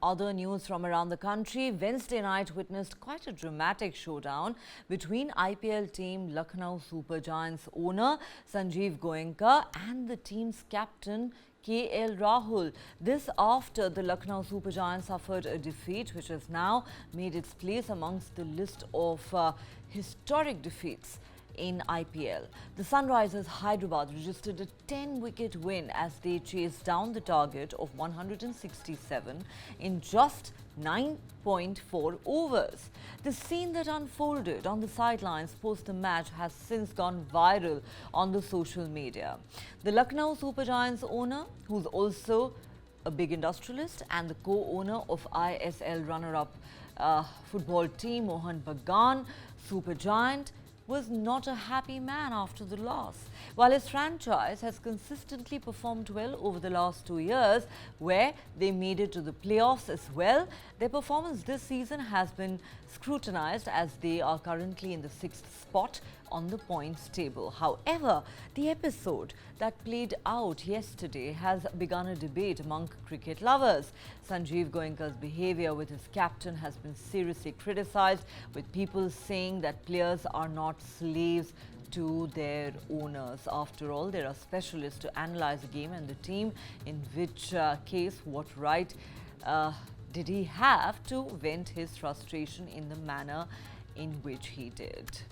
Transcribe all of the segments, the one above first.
other news from around the country, Wednesday night witnessed quite a dramatic showdown between IPL team Lucknow Super Giants owner Sanjiv Goenka and the team's captain KL Rahul. This after the Lucknow Super Giants suffered a defeat which has now made its place amongst the list of historic defeats in IPL. The Sunrisers Hyderabad registered a 10-wicket win as they chased down the target of 167 in just 9.4 overs. The scene that unfolded on the sidelines post the match has since gone viral on the social media. The Lucknow Super Giants owner, who's also a big industrialist and the co-owner of ISL runner-up football team Mohan Bagan Super Giant, was not a happy man after the loss. While his franchise has consistently performed well over the last 2 years, where they made it to the playoffs as well, their performance this season has been scrutinized as they are currently in the 6th spot on the points table. However, the episode that played out yesterday has begun a debate among cricket lovers. Sanjiv Goenka's behavior with his captain has been seriously criticized, with people saying that players are not slaves to their owners. After all, there are specialists to analyze the game and the team, in which case what right did he have to vent his frustration in the manner in which he did.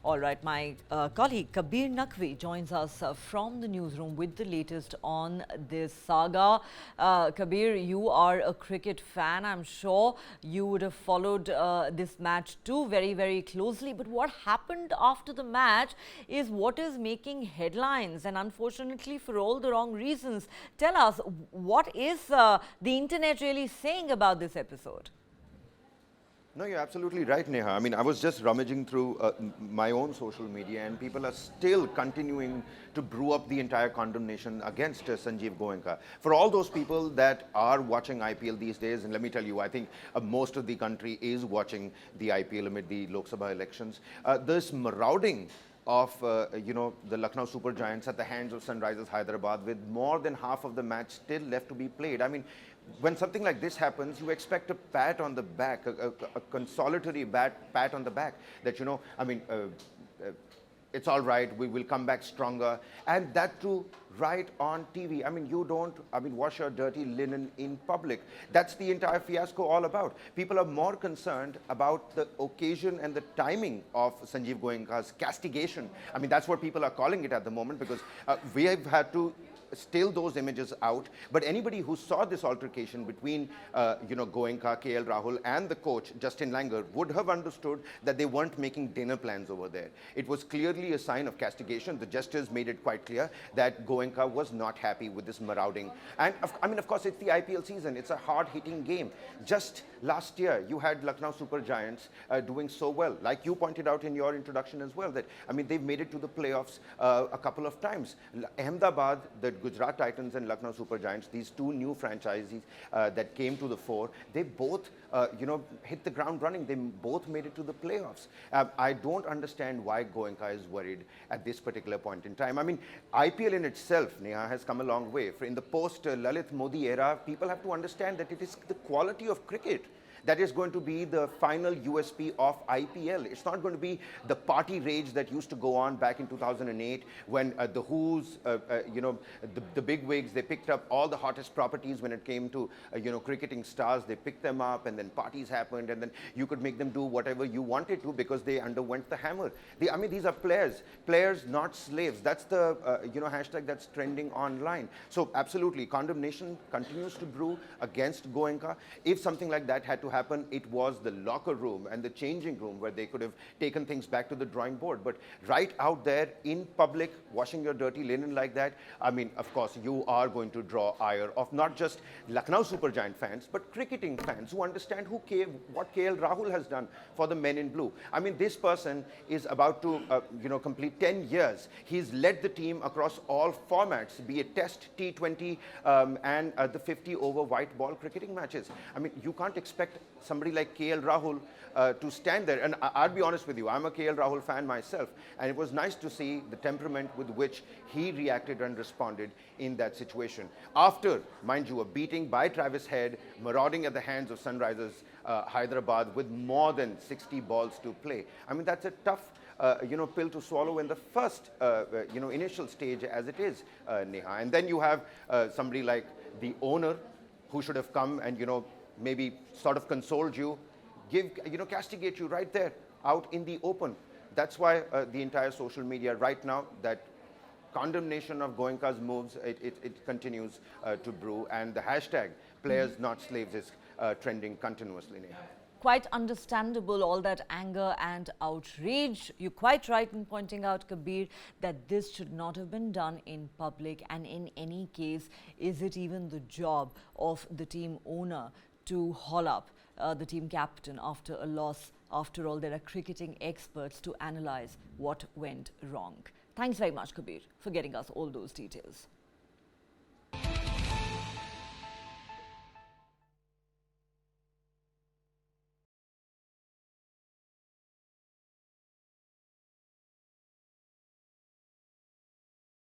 All right, my colleague Kabir Naki joins us from the newsroom with the latest on this saga. Kabir, you are a cricket fan. I'm sure you would have followed this match too very, very closely. But what happened after the match is what is making headlines, and unfortunately for all the wrong reasons. Tell us, what is the internet really saying about this episode? No, you're absolutely right, Neha. I mean, I was just rummaging through my own social media, and people are still continuing to brew up the entire condemnation against Sanjiv Goenka. For all those people that are watching IPL these days, and let me tell you, I think most of the country is watching the IPL amid the Lok Sabha elections, this marauding of the Lucknow Super Giants at the hands of Sunrisers Hyderabad, with more than half of the match still left to be played. I mean, when something like this happens, you expect a pat on the back, a consolatory pat on the back, that, it's all right, we will come back stronger. And that too, right on TV. I mean, you don't, wash your dirty linen in public. That's the entire fiasco all about. People are more concerned about the occasion and the timing of Sanjiv Goenka's castigation. I mean, that's what people are calling it at the moment, because we have had to still those images out, but anybody who saw this altercation between Goenka, KL Rahul and the coach Justin Langer would have understood that they weren't making dinner plans over there. It was clearly a sign of castigation. The gestures made it quite clear that Goenka was not happy with this marauding. And of course, it's the IPL season. It's a hard-hitting game. Just last year, you had Lucknow Super Giants doing so well, like you pointed out in your introduction as well, that they've made it to the playoffs a couple of times. Ahmedabad, the Gujarat Titans and Lucknow Super Giants, these two new franchises that came to the fore, they both, hit the ground running. They both made it to the playoffs. I don't understand why Goenka is worried at this particular point in time. I mean, IPL in itself, Neha, has come a long way. In the post-Lalit Modi era, people have to understand that it is the quality of cricket that is going to be the final USP of IPL. It's not going to be the party rage that used to go on back in 2008 when the Who's, the big wigs, they picked up all the hottest properties when it came to, cricketing stars. They picked them up, and then parties happened, and then you could make them do whatever you wanted to because they underwent the hammer. These are players, not slaves. That's the, hashtag that's trending online. So absolutely, condemnation continues to brew against Goenka. If something like that had to happen, it was the locker room and the changing room where they could have taken things back to the drawing board. But right out there in public, washing your dirty linen like that, of course, you are going to draw ire of not just Lucknow Super Giant fans, but cricketing fans who understand what KL Rahul has done for the men in blue. This person is about to, complete 10 years. He's led the team across all formats, be it Test, T20, and the 50-over white ball cricketing matches. You can't expect somebody like KL Rahul to stand there. And I'll be honest with you, I'm a KL Rahul fan myself. And it was nice to see the temperament with which he reacted and responded disappointed in that situation. After, mind you, a beating by Travis Head, marauding at the hands of Sunrisers Hyderabad with more than 60 balls to play. I mean, that's a tough pill to swallow in the first, initial stage as it is, Neha. And then you have somebody like the owner who should have come and, maybe sort of consoled you, castigate you right there out in the open. That's why the entire social media right now, that condemnation of Goenka's moves, it continues to brew. And the hashtag players not slaves is trending continuously, Neha. Quite understandable, all that anger and outrage. You're quite right in pointing out, Kabir, that this should not have been done in public. And in any case, is it even the job of the team owner to haul up the team captain after a loss? After all, there are cricketing experts to analyze what went wrong. Thanks very much, Kabir, for getting us all those details.